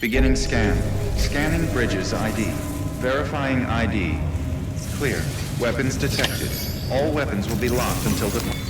Beginning scan. Scanning bridges ID. Verifying ID. Clear. Weapons detected. All weapons will be locked until the...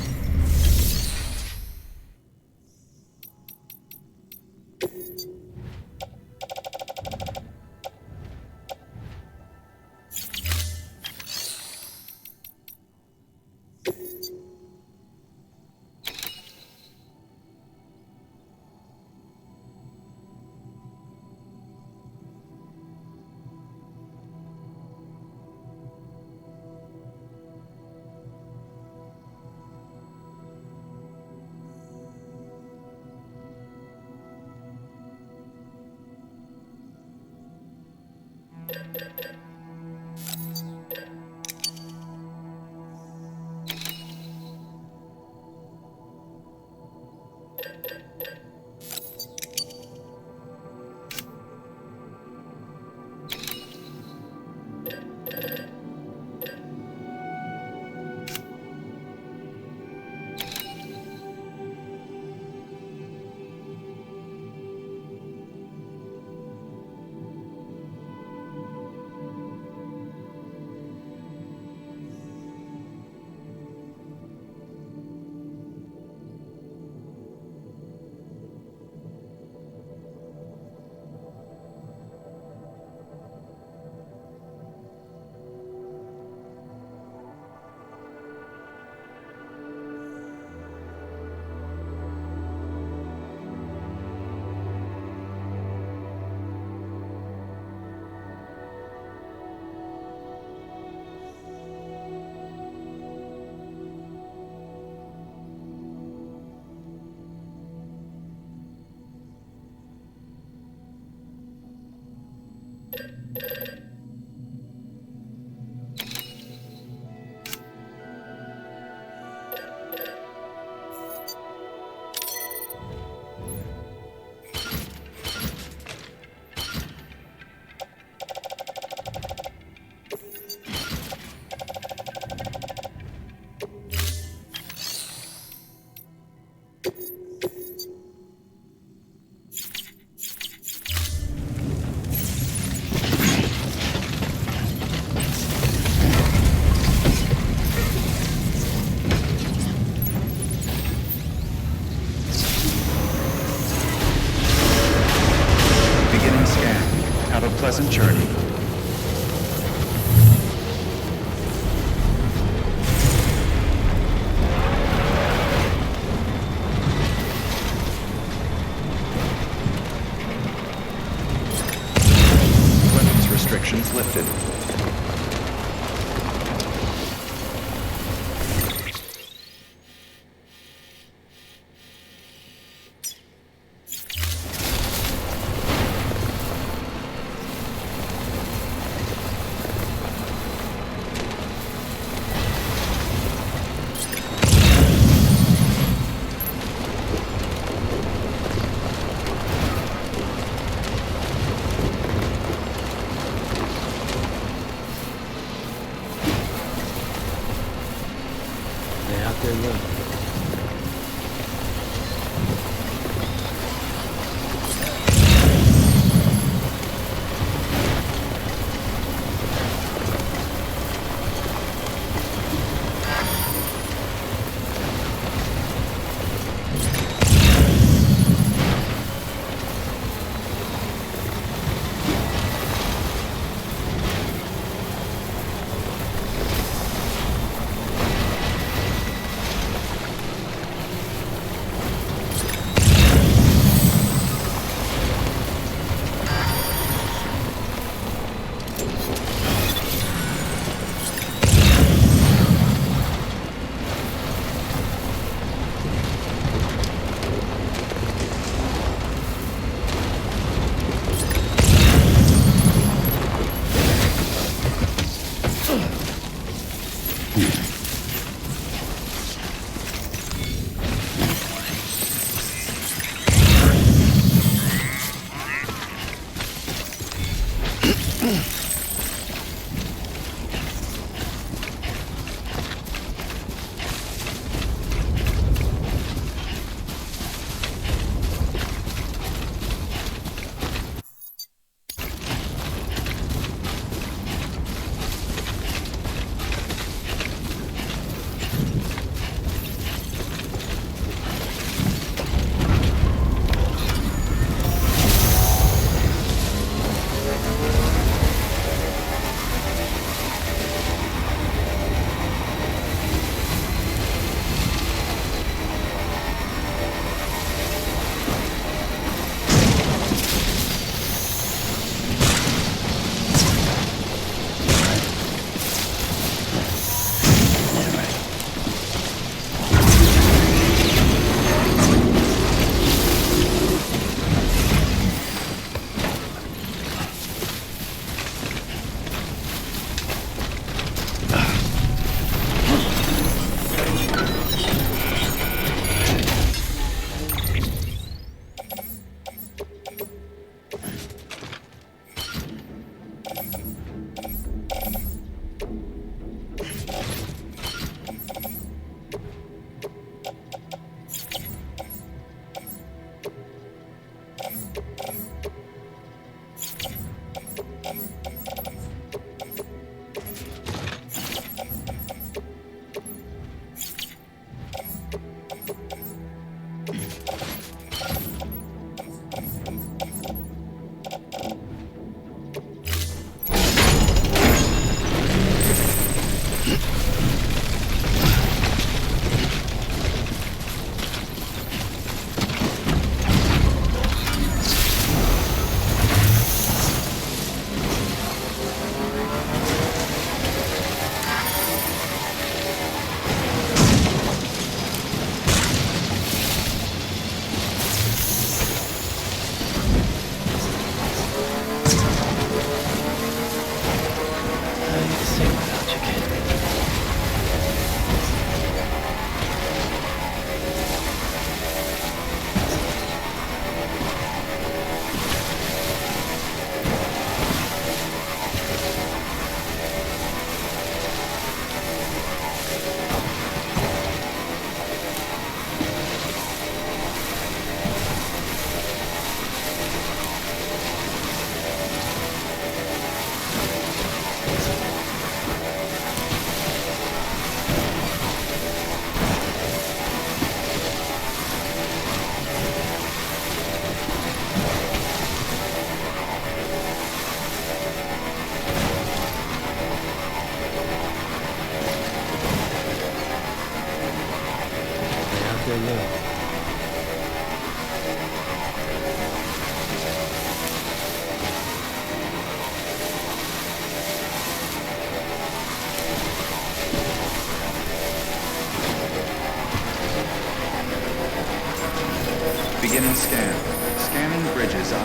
Pleasant journey. Weapons restrictions lifted.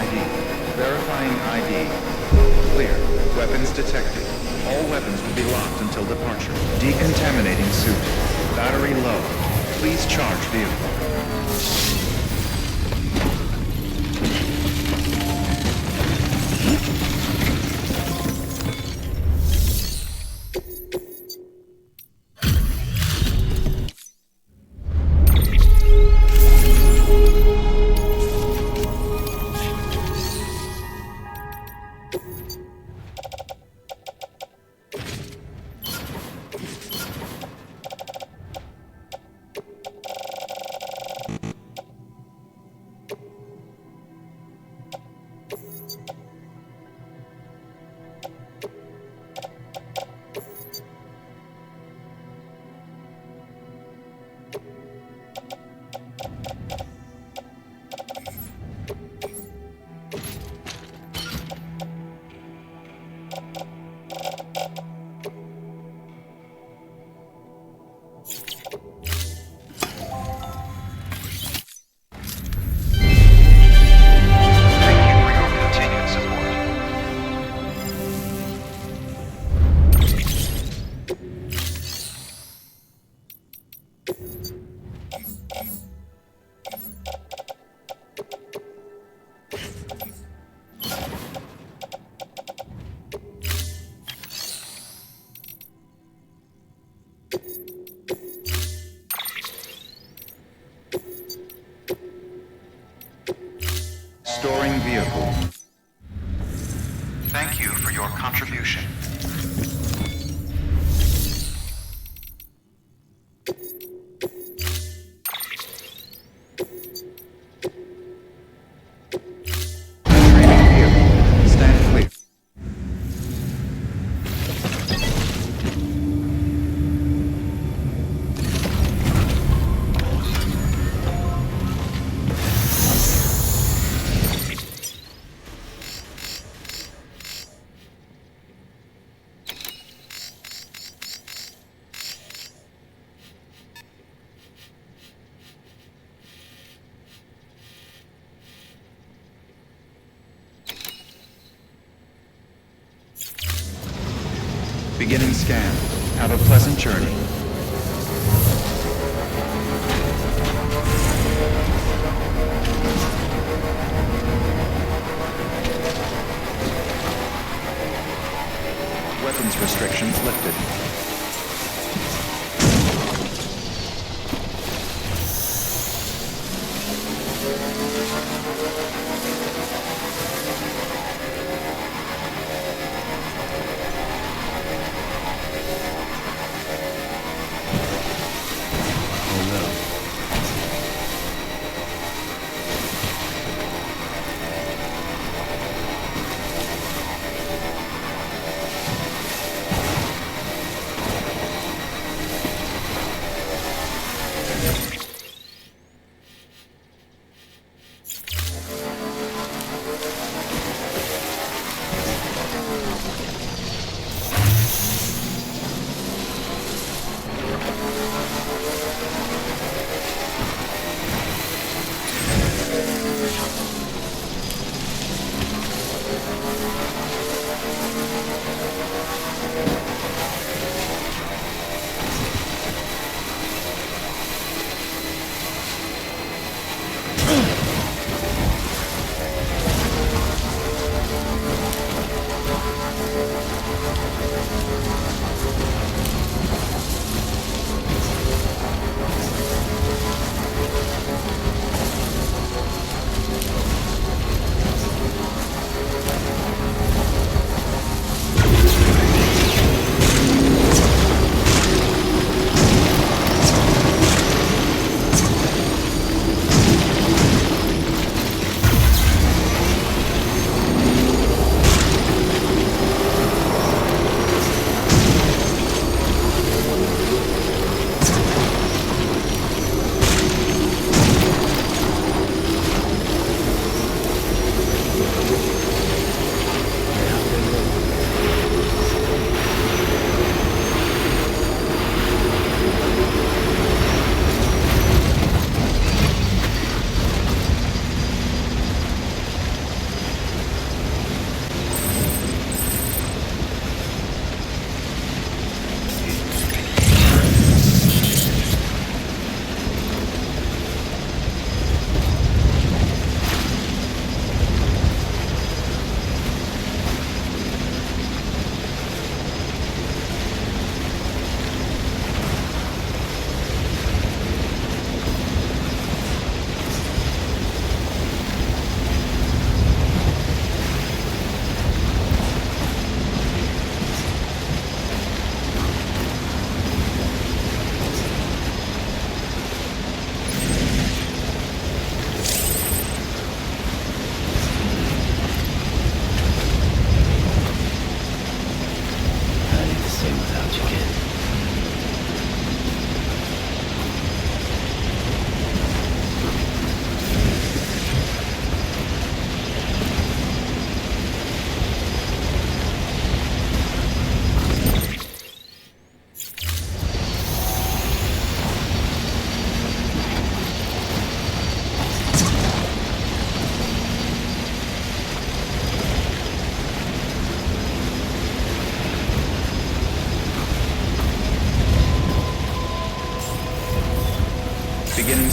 ID. Verifying ID. Clear. Weapons detected. All weapons will be locked until departure. Decontaminating suit. Battery low. Please charge vehicle. Storing vehicle. Thank you for your contribution. Retrieving vehicle. Stand clear. Beginning scan. Have a pleasant journey. Weapons restrictions lifted.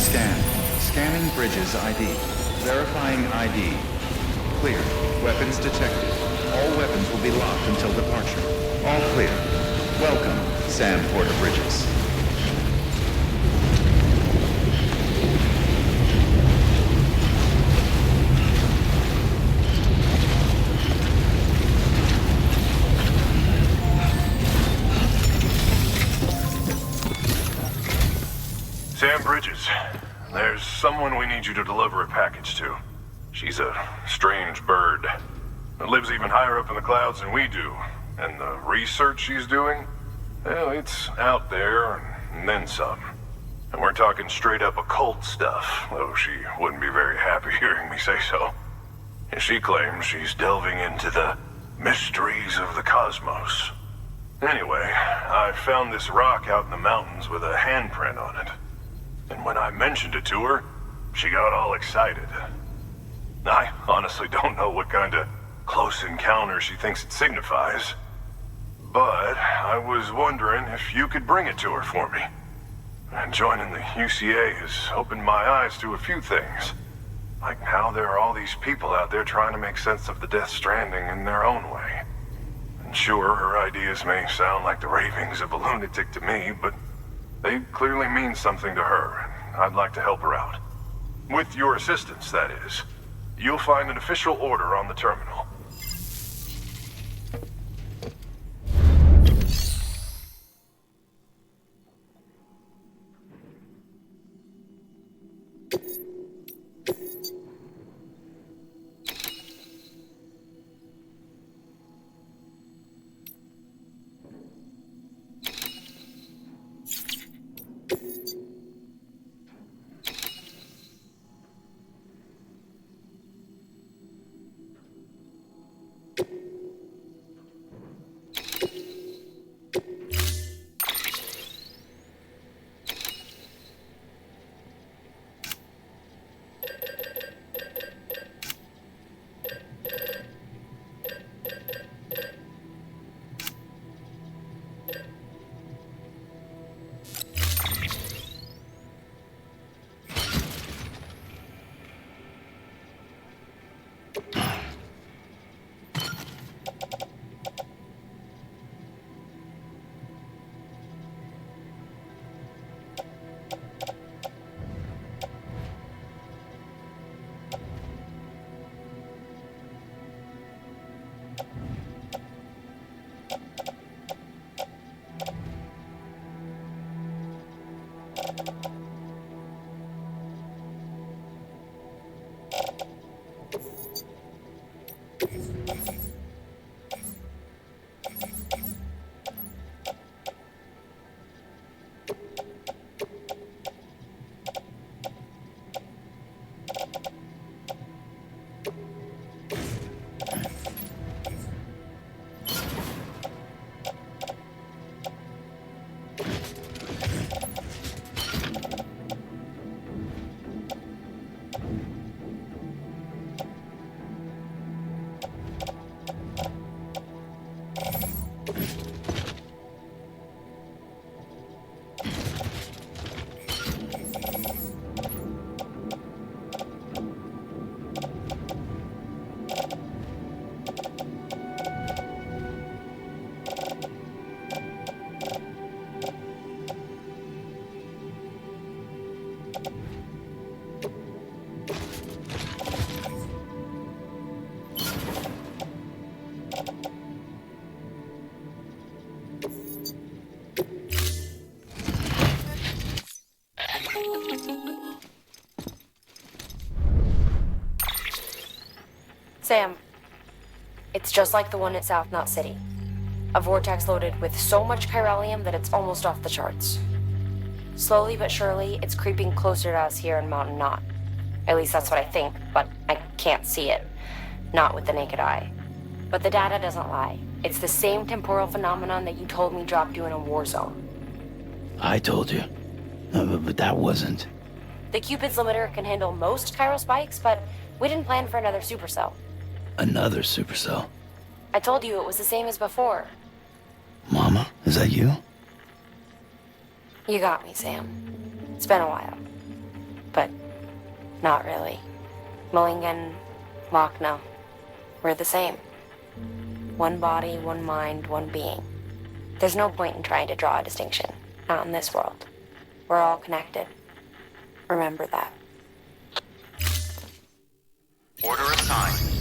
Scan. Scanning bridges ID. Verifying ID. Clear. Weapons detected. All weapons will be locked until departure. All clear. Welcome, Sam Porter Bridges. Sam Bridges, there's someone we need you to deliver a package to. She's a strange bird. It lives even higher up in the clouds than we do. And the research she's doing, well, it's out there and then some. And we're talking straight up occult stuff, though she wouldn't be very happy hearing me say so. And she claims she's delving into the mysteries of the cosmos. Anyway, I found this rock out in the mountains with a handprint on it. And when I mentioned it to her, she got all excited. I honestly don't know what kind of close encounter she thinks it signifies. But I was wondering if you could bring it to her for me. And joining the UCA has opened my eyes to a few things. Like how there are all these people out there trying to make sense of the Death Stranding in their own way. And sure, her ideas may sound like the ravings of a lunatic to me, but they clearly mean something to her, and I'd like to help her out. With your assistance, that is. You'll find an official order on the terminal. Sam, it's just like the one at South Knot City. A vortex loaded with so much chiralium that it's almost off the charts. Slowly but surely, it's creeping closer to us here in Mountain Knot. At least that's what I think, but I can't see it. Not with the naked eye. But the data doesn't lie. It's the same temporal phenomenon that you told me dropped you in a war zone. I told you. But that wasn't. The Cupid's limiter can handle most chiral spikes, but we didn't plan for another supercell. Another supercell. I told you it was the same as before. Mama, is that you? You got me, Sam. It's been a while. Not really. Mulligan, Lochner, we're the same. One body, one mind, one being. There's no point in trying to draw a distinction. Not in this world. We're all connected. Remember that. Order assigned.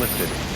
lifted.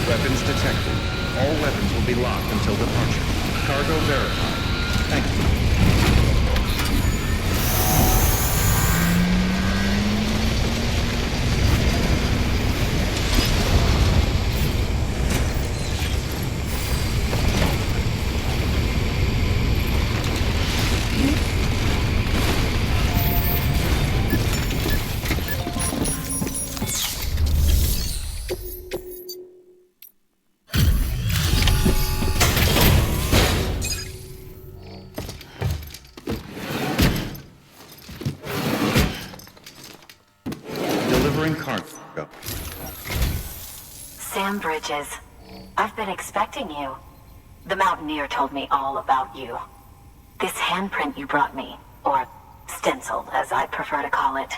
Weapons detected. All weapons will be locked until departure. Cargo verified. Thank you. Delivering cargo. Sam Bridges. I've been expecting you. The Mountaineer told me all about you. This handprint you brought me, or stencil as I prefer to call it,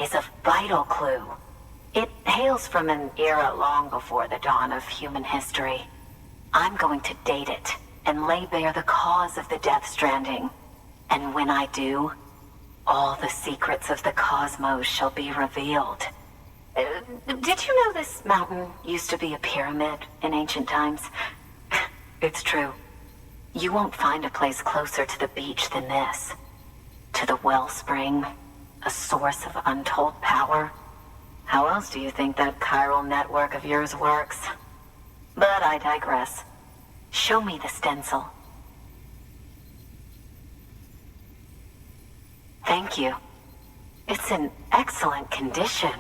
is a vital clue. It hails from an era long before the dawn of human history. I'm going to date it and lay bare the cause of the Death Stranding. And when I do, all the secrets of the cosmos shall be revealed. Did you know this mountain used to be a pyramid in ancient times? It's true. You won't find a place closer to the beach than this. To the wellspring, a source of untold power. How else do you think that chiral network of yours works? But I digress. Show me the stencil. Thank you. It's in excellent condition.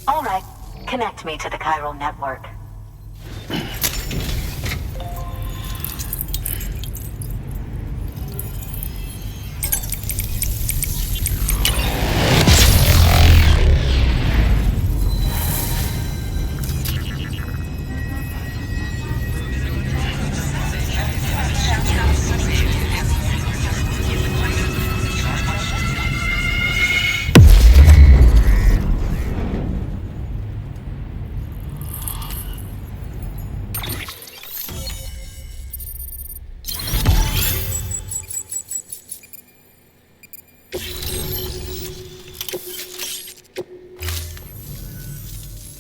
All right, connect me to the chiral network.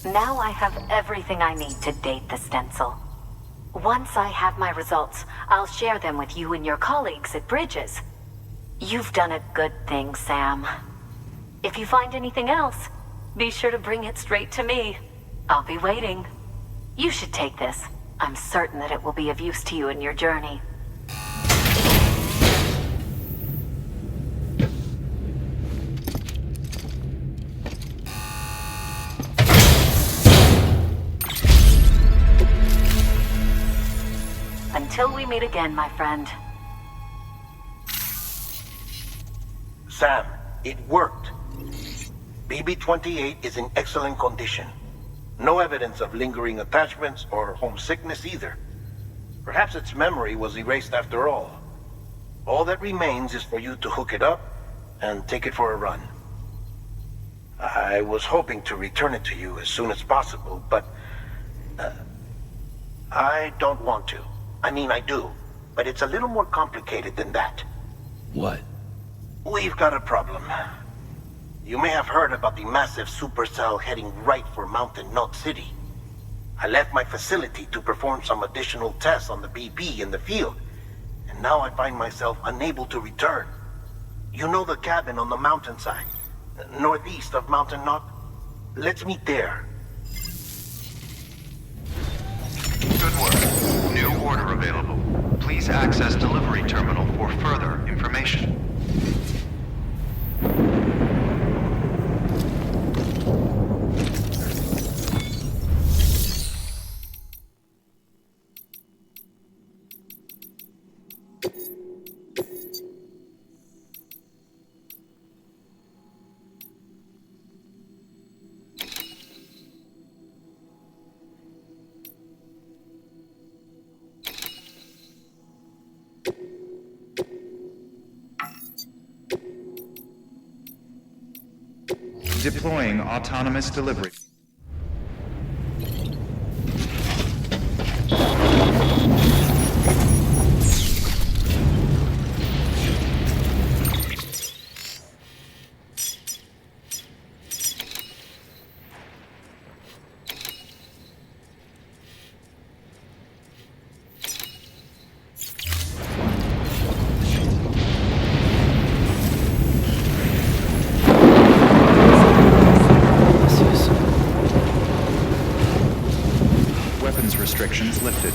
Now I have everything I need to date the stencil. Once I have my results, I'll share them with you and your colleagues at Bridges. You've done a good thing, Sam. If you find anything else, be sure to bring it straight to me. I'll be waiting. You should take this. I'm certain that it will be of use to you in your journey. Until we meet again, my friend. Sam, it worked. BB-28 is in excellent condition. No evidence of lingering attachments or homesickness either. Perhaps its memory was erased after all. All that remains is for you to hook it up and take it for a run. I was hoping to return it to you as soon as possible, but I don't want to. I mean, I do, but it's a little more complicated than that. What? We've got a problem. You may have heard about the massive supercell heading right for Mountain Knot City. I left my facility to perform some additional tests on the BB in the field, and now I find myself unable to return. You know the cabin on the mountainside, northeast of Mountain Knot? Let's meet there. Good work. New order available. Please access delivery terminal for further information. Deploying autonomous delivery. restrictions lifted.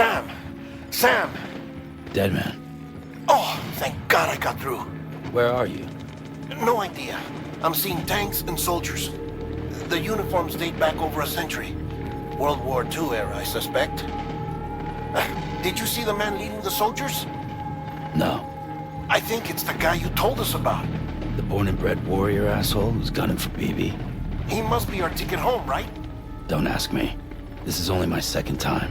Sam! Sam! Deadman, Oh, thank God I got through. where are you? No idea. I'm seeing tanks and soldiers. The uniforms date back over a century. World War II era, I suspect. Did you see the man leading the soldiers? No. I think it's the guy you told us about. The born and bred warrior asshole who's gunning for BB. He must be our ticket home, right? Don't ask me. This is only my second time.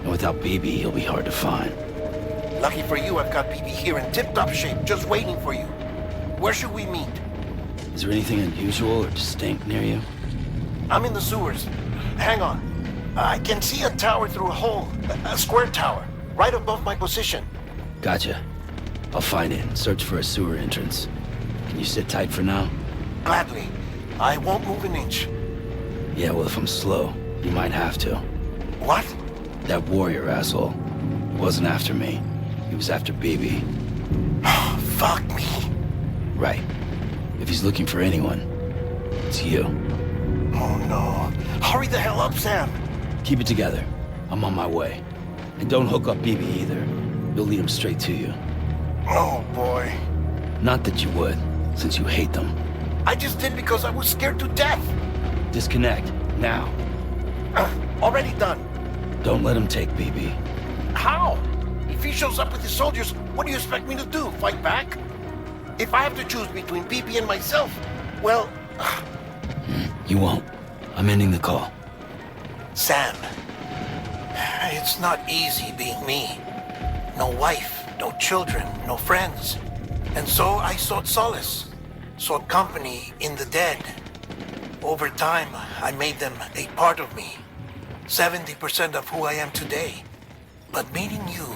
And without BB, he'll be hard to find. Lucky for you, I've got BB here in tip-top shape, just waiting for you. Where should we meet? Is there anything unusual or distinct near you? I'm in the sewers. Hang on. I can see a tower through a hole. A square tower, right above my position. Gotcha. I'll find it and search for a sewer entrance. Can you sit tight for now? Gladly. I won't move an inch. Yeah, well, if I'm slow, you might have to. What? That warrior asshole. He wasn't after me. He was after BB. Fuck me. Right. If he's looking for anyone, it's you. Oh no. Hurry the hell up, Sam. Keep it together. I'm on my way. And don't hook up BB either. You'll lead him straight to you. Oh boy. Not that you would, since you hate them. I just did because I was scared to death. Disconnect, now. Already done. Don't let him take BB. How? If he shows up with his soldiers, what do you expect me to do? Fight back? If I have to choose between BB and myself, well... You won't. I'm ending the call. Sam, it's not easy being me. No wife, no children, no friends. And so I sought solace, sought company in the dead. Over time, I made them a part of me. 70% of who I am today. But meeting you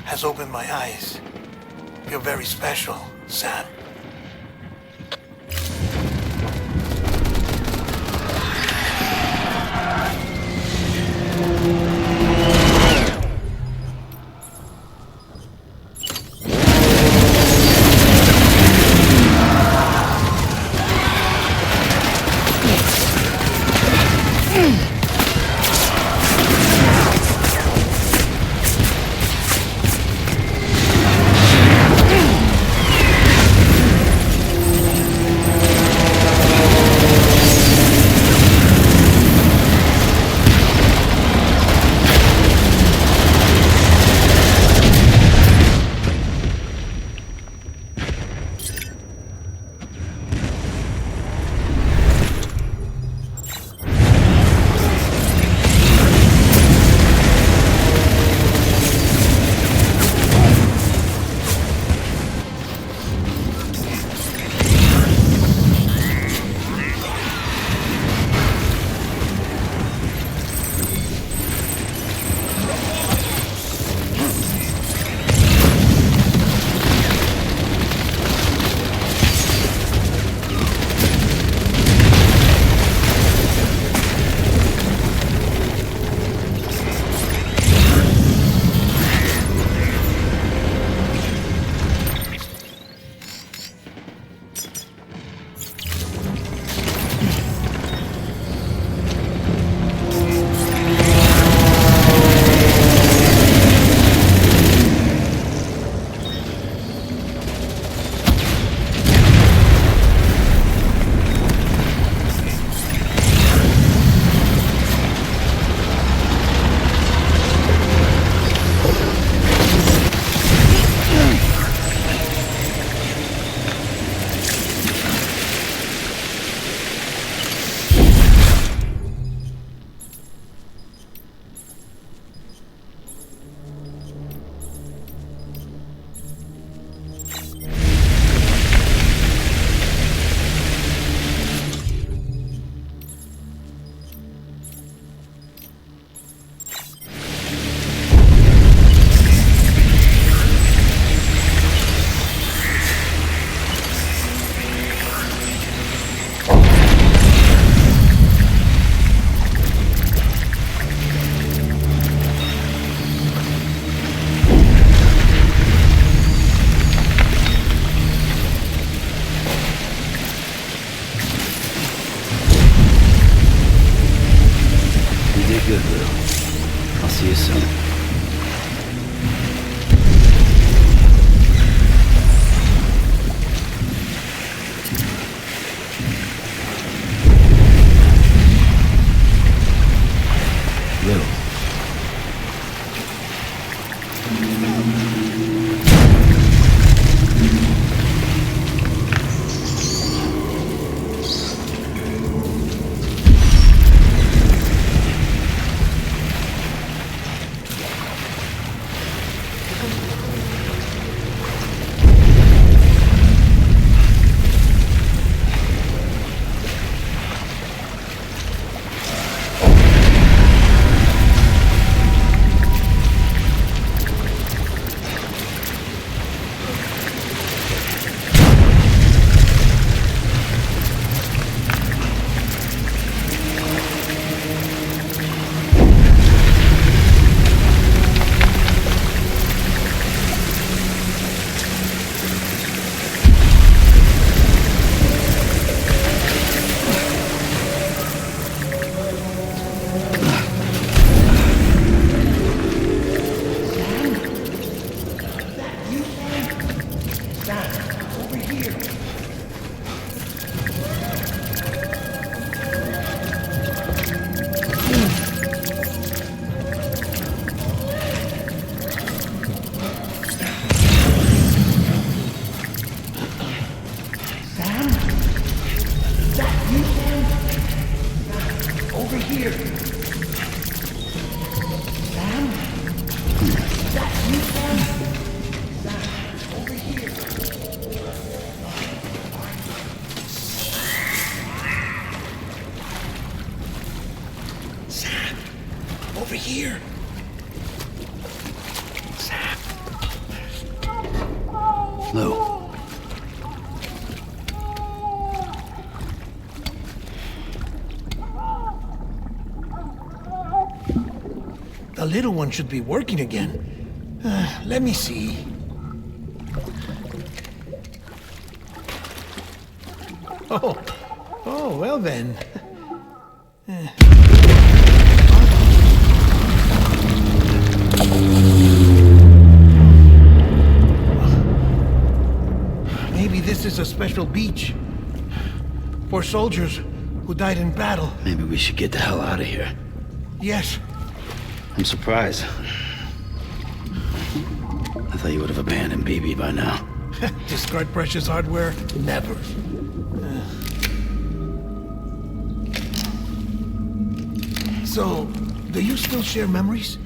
has opened my eyes. You're very special, Sam. Good, Lou. I'll see you soon. over here. Sam? Is that you, Sam? Sam, over here. Sam, over here. Sam. Lou. The little one should be working again. Let me see. Oh, well then. Maybe this is a special beach for soldiers who died in battle. Maybe we should get the hell out of here. Yes. I'm surprised. I thought you would have abandoned BB by now. Discard precious hardware? Never. So, do you still share memories?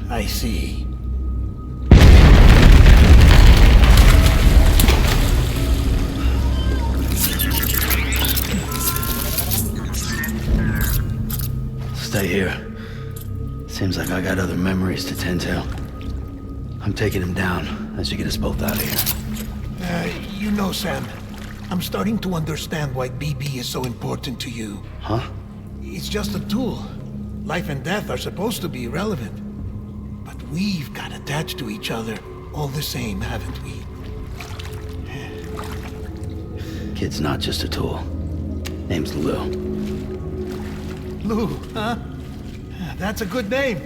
I see. Stay here. Seems like I got other memories to tend to. I'm taking him down as you get us both out of here. You know, Sam, I'm starting to understand why BB is so important to you. Huh? It's just a tool. Life and death are supposed to be irrelevant. But we've got attached to each other all the same, haven't we? Kid's not just a tool. Name's Lou. Lou, huh? That's a good name.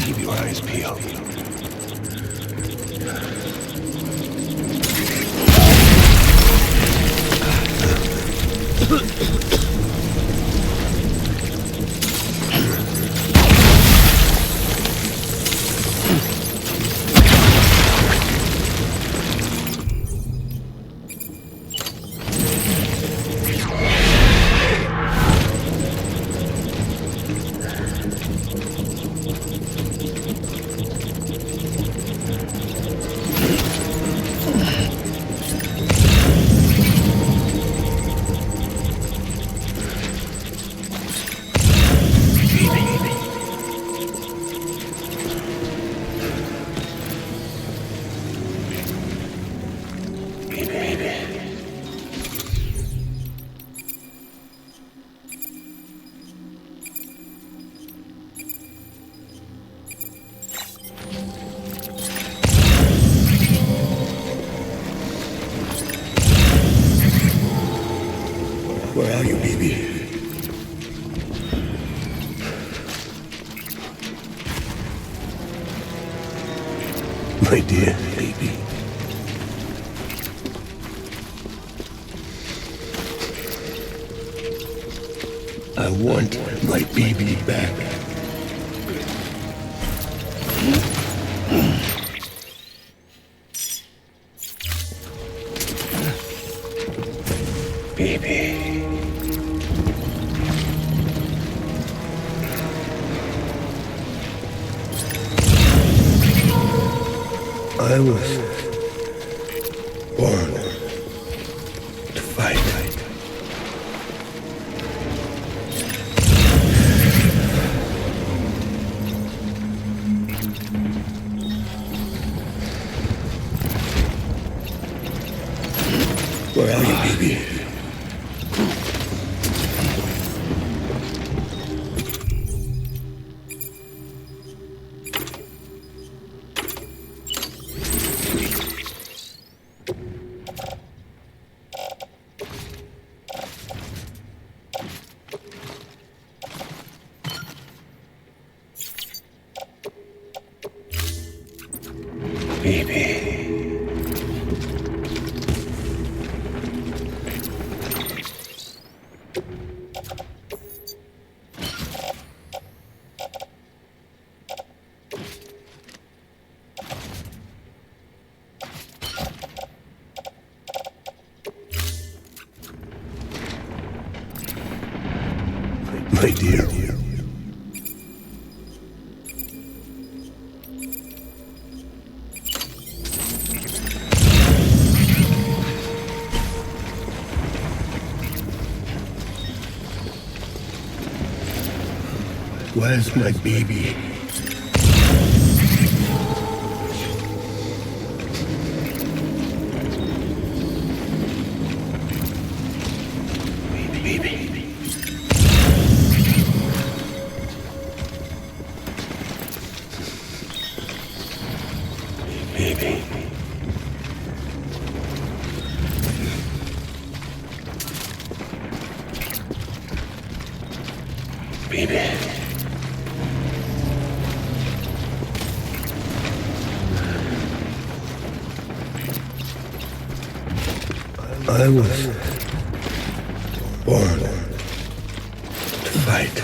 Keep your eyes peeled. My dear baby. I want my baby back. Baby. I was born to fight. Where are you, baby? My dear. Where's my baby? I was born to fight.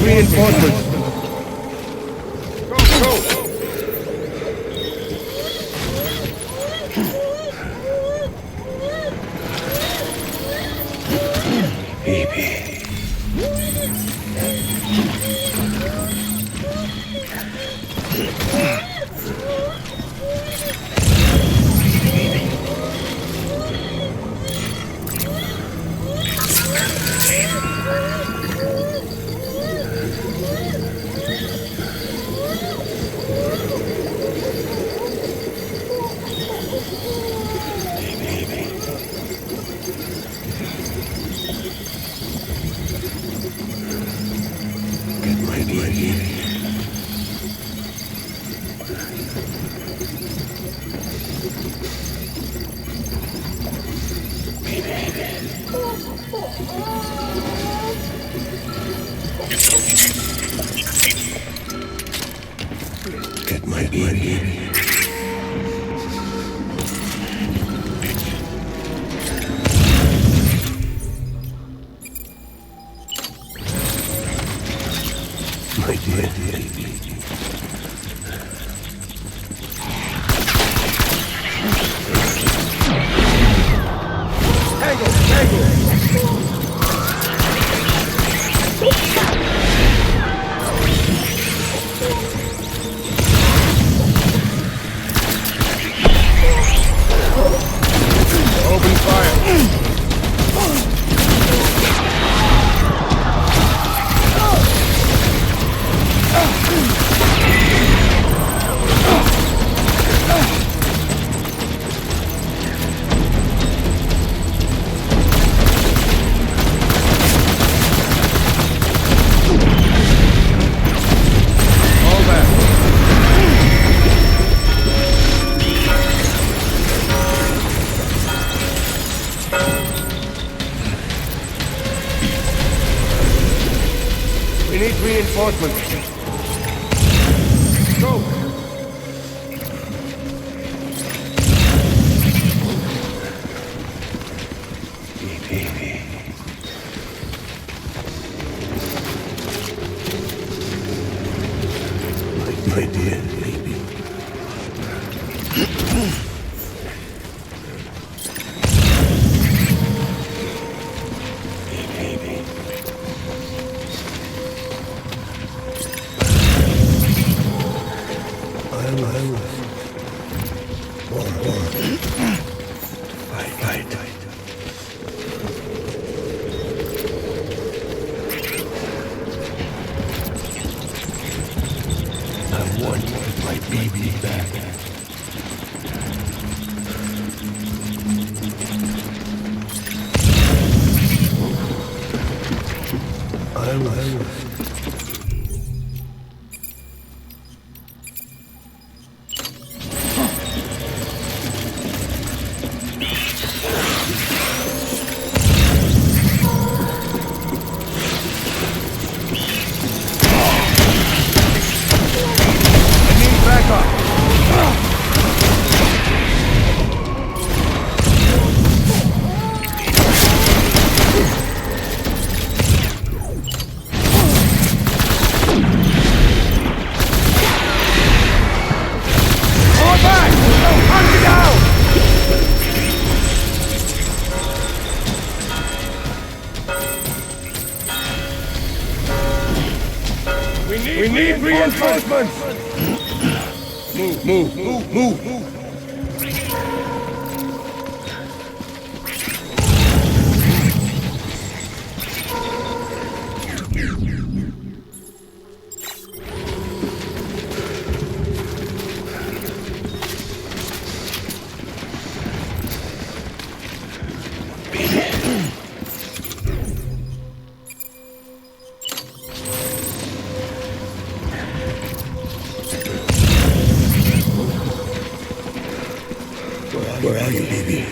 Reinforcements. baby. Get my baby. My dear baby. Open fire. All back. We need reinforcements. Go! Baby. My dear baby. Baby. I will. More. Fight. I want my baby back. I will. We need reinforcements! Move! Where are you, baby?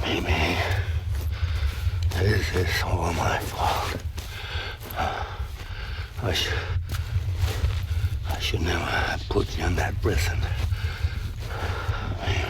Maybe this is all my fault. I should never have put you in that prison. Maybe.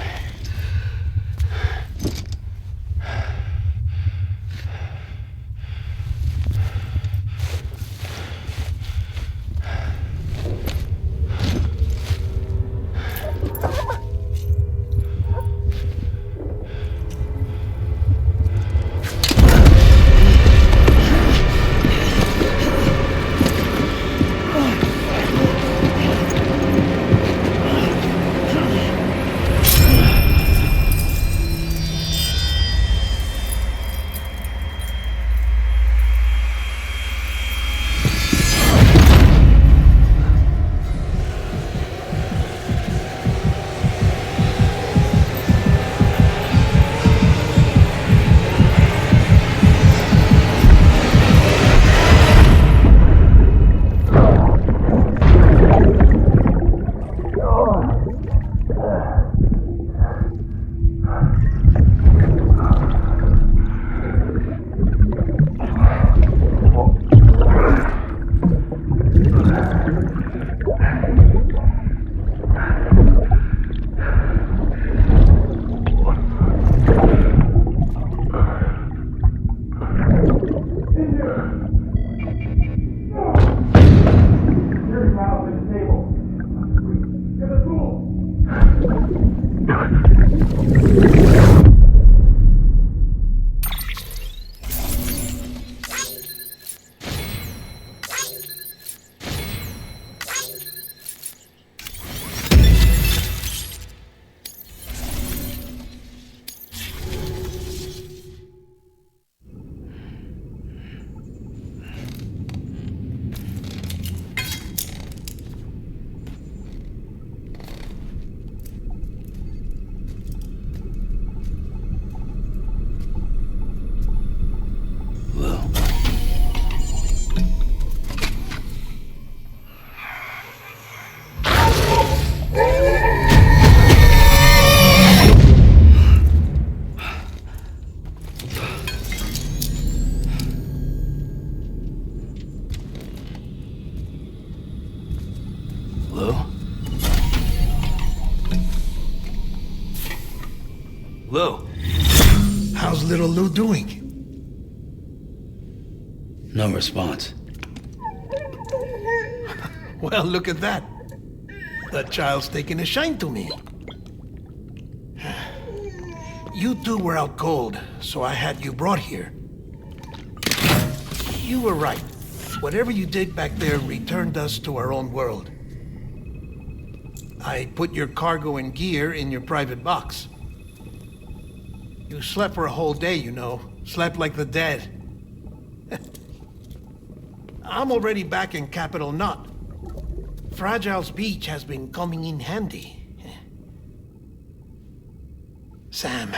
Lou. How's little Lou doing? No response. Well, look at that. That child's taking a shine to me. You two were out cold, so I had you brought here. You were right. Whatever you did back there returned us to our own world. I put your cargo and gear in your private box. You slept for a whole day, you know. Slept like the dead. I'm already back in Capital Knot. Fragile's beach has been coming in handy. Sam,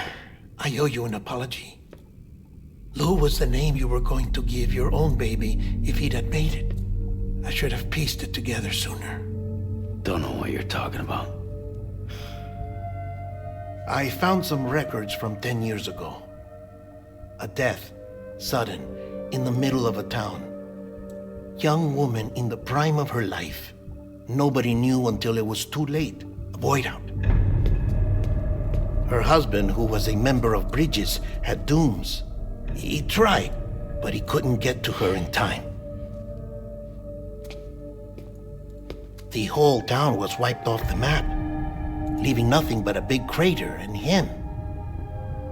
I owe you an apology. Lou was the name you were going to give your own baby if he'd had made it. I should have pieced it together sooner. Don't know what you're talking about. I found some records from 10 years ago. A death, sudden, in the middle of a town. Young woman in the prime of her life. Nobody knew until it was too late. A whiteout. Her husband, who was a member of Bridges, had dooms. He tried, but he couldn't get to her in time. The whole town was wiped off the map, leaving nothing but a big crater and him.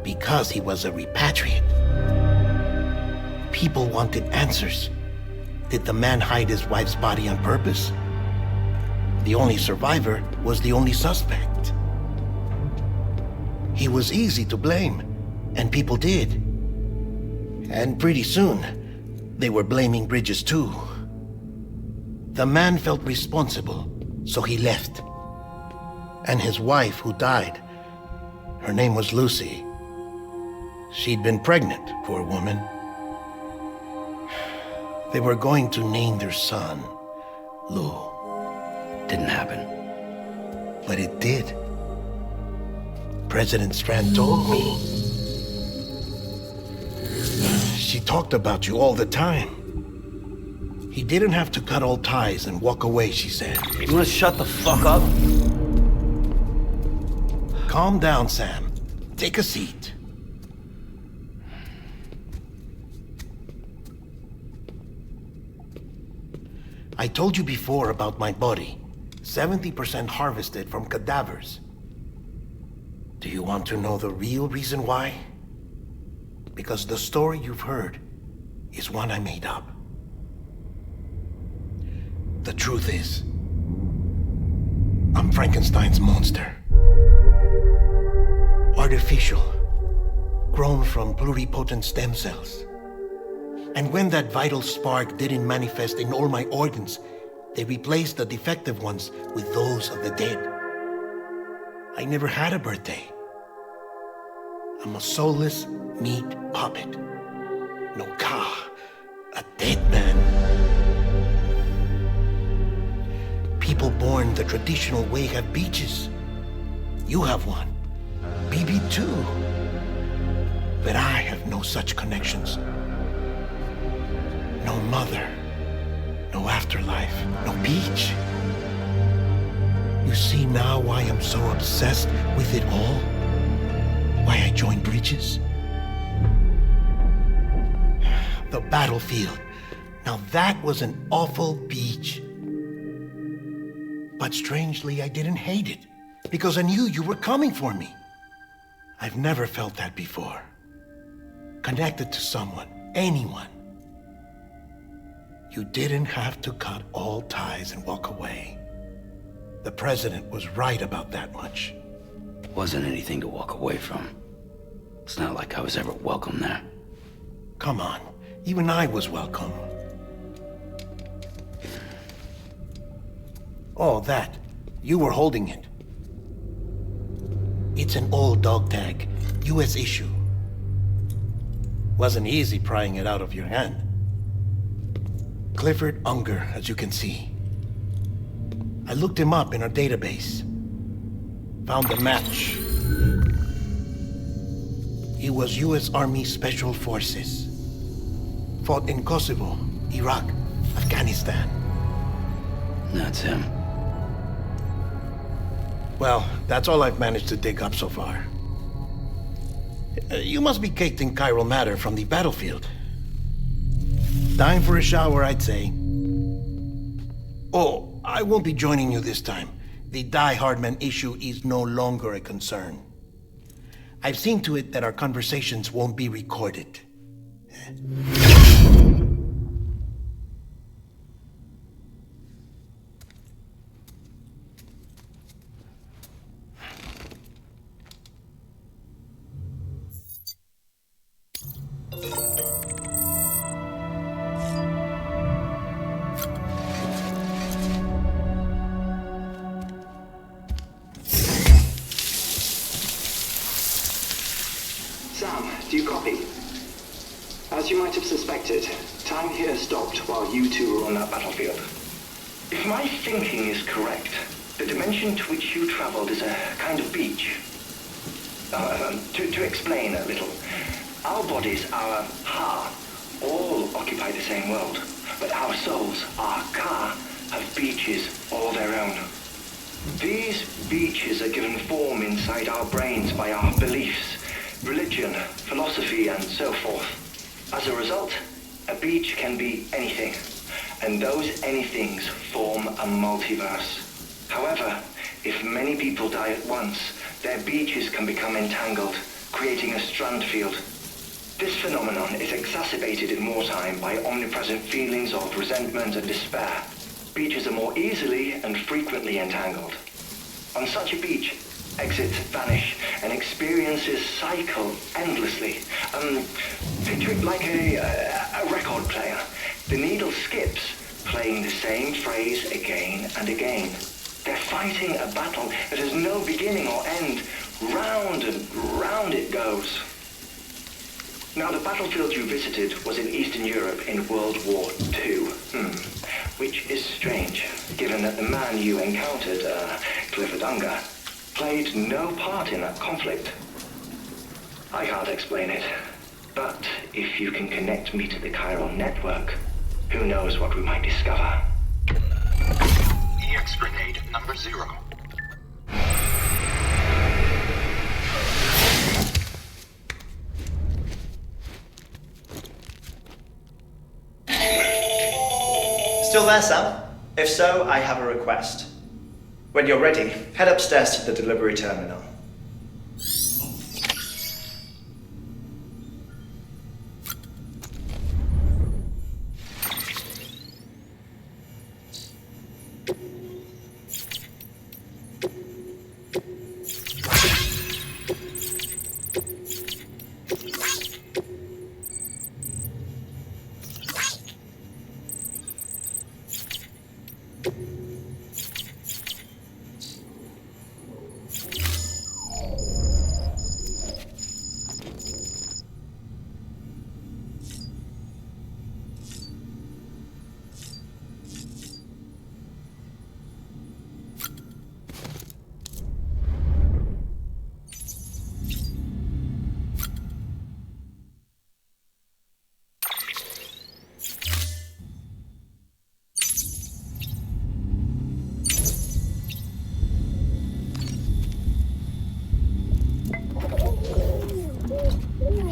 Because he was a repatriate. People wanted answers. Did the man hide his wife's body on purpose? The only survivor was the only suspect. He was easy to blame, and people did. And pretty soon, they were blaming Bridges too. The man felt responsible, so he left. And his wife, who died, her name was Lucy. She'd been pregnant, poor woman. They were going to name their son Lou. Didn't happen. But it did. President Strand told me She talked about you all the time. He didn't have to cut all ties and walk away, she said. You wanna shut the fuck up? Calm down, Sam. Take a seat. I told you before about my body. 70% harvested from cadavers. Do you want to know the real reason why? Because the story you've heard is one I made up. The truth is, I'm Frankenstein's monster. Artificial, grown from pluripotent stem cells. And when that vital spark didn't manifest in all my organs, they replaced the defective ones with those of the dead. I never had a birthday. I'm a soulless meat puppet. No car, a dead man. People born the traditional way have beaches. You have one. BB too. But I have no such connections. No mother, no afterlife, no beach. You see now why I'm so obsessed with it all? Why I joined Bridges? The battlefield. Now that was an awful beach. But strangely, I didn't hate it, because I knew you were coming for me. I've never felt that before. Connected to someone, anyone. You didn't have to cut all ties and walk away. The president was right about that much. Wasn't anything to walk away from. It's not like I was ever welcome there. Come on, even I was welcome. Oh, that. You were holding it. It's an old dog tag, US issue. Wasn't easy prying it out of your hand. Clifford Unger, as you can see. I looked him up in our database. Found a match. He was US Army Special Forces. Fought in Kosovo, Iraq, Afghanistan. That's him. Well, that's all I've managed to dig up so far. You must be caked in chiral matter from the battlefield. Time for a shower, I'd say. Oh, I won't be joining you this time. The Die Hardman issue is no longer a concern. I've seen to it that our conversations won't be recorded. Sam, do you copy? As you might have suspected, time here stopped while you two were on that battlefield. If my thinking is correct, the dimension to which you traveled is a kind of beach. To explain a little, our bodies, our ha, all occupy the same world, but our souls, our ka, have beaches all their own. These beaches are given form inside our brains by our beliefs, religion, philosophy, and so forth. As a result, a beach can be anything, and those anythings form a multiverse. However, if many people die at once, their beaches can become entangled, creating a strand field. This phenomenon is exacerbated in wartime by omnipresent feelings of resentment and despair. Beaches are more easily and frequently entangled. On such a beach, exits vanish and experiences cycle endlessly. Picture it like a record player. The needle skips, playing the same phrase again and again. They're fighting a battle that has no beginning or end. Round and round it goes. Now, the battlefield you visited was in Eastern Europe in World War II. Which is strange, given that the man you encountered, Clifford Unger, played no part in that conflict. I can't explain it. But if you can connect me to the chiral network, who knows what we might discover. EX grenade number 0. Still there, Sam? If so, I have a request. When you're ready, head upstairs to the delivery terminal.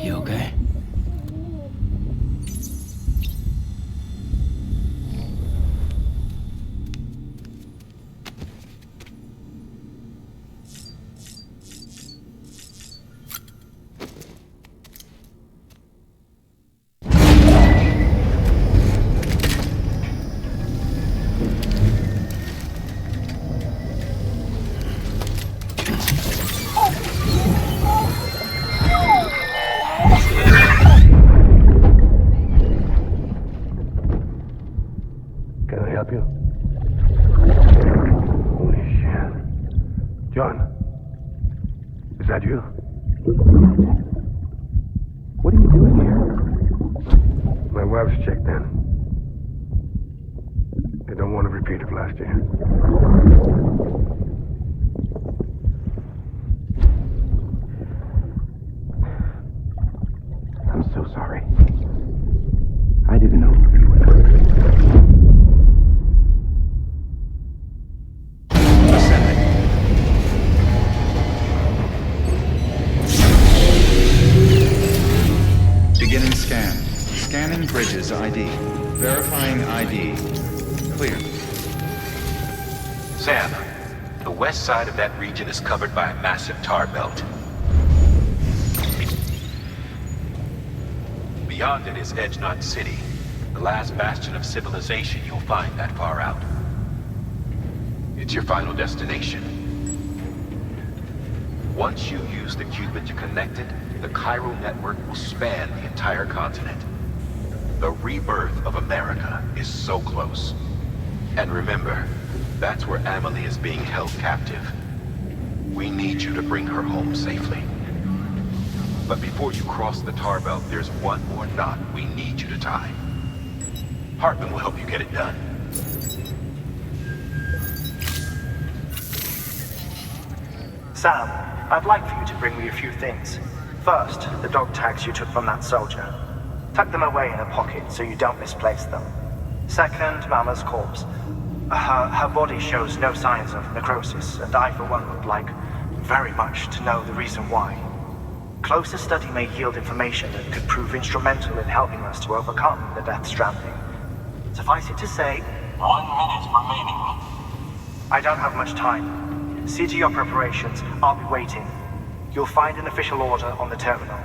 You okay? Can I help you? Holy shit. John, is that you? What are you doing here? My wife's checked in. They don't want a repeat of last year. I'm so sorry. I didn't know. Beginning scan. Scanning bridges ID. Verifying ID. Clear. Sam, the west side of that region is covered by a massive tar belt. Beyond it is Edgenot City, the last bastion of civilization you'll find that far out. It's your final destination. Once you use the Cubit to connect it, the chiral network will span the entire continent. The rebirth of America is so close. And remember, that's where Amelie is being held captive. We need you to bring her home safely. But before you cross the tar belt, there's one more knot we need you to tie. Hartman will help you get it done. Sam, I'd like for you to bring me a few things. First, the dog tags you took from that soldier. Tuck them away in a pocket so you don't misplace them. Second, Mama's corpse. Her body shows no signs of necrosis, and I, for one, would like very much to know the reason why. Closer study may yield information that could prove instrumental in helping us to overcome the Death Stranding. Suffice it to say, 1 minute remaining. I don't have much time. See to your preparations. I'll be waiting. You'll find an official order on the terminal.